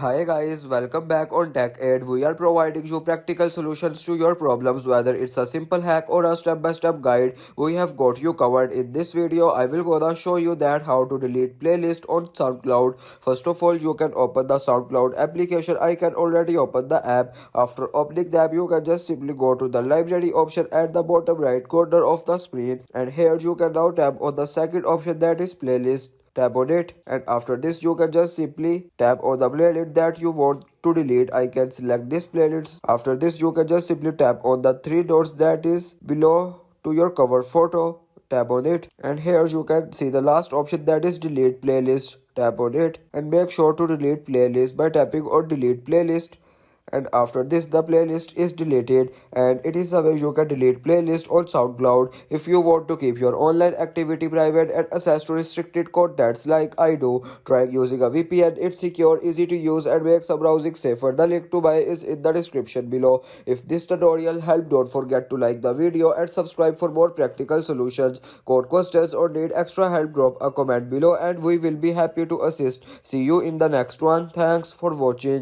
Hi guys, welcome back on Tech Ed. We are providing you practical solutions to your problems, whether it's a simple hack or a step-by-step guide. We have got you covered. In this video, I will gonna show you that how to delete playlist on SoundCloud. First of all, you can open the SoundCloud application. I can already open the app. After opening the app, you can just simply go to the library option at the bottom right corner of the screen, and here you can now tap on the second option, that is playlist. Tap on it, and after this you can just simply tap on the playlist that you want to delete. I can select this playlist. After this you can just simply tap on the three dots that is below to your cover photo. Tap on it, and here you can see the last option, that is delete playlist. Tap on it and make sure to delete playlist by tapping on delete playlist, and after this the playlist is deleted. And it is a way you can delete playlist on SoundCloud. If you want to keep your online activity private and access to restricted contents like I do, try using a VPN. It's secure, easy to use, and makes browsing safer. The link to buy is in the description below. If this tutorial helped, don't forget to like the video and subscribe for more practical solutions. Got questions or need extra help, drop a comment below and we will be happy to assist. See you in the next one. Thanks for watching.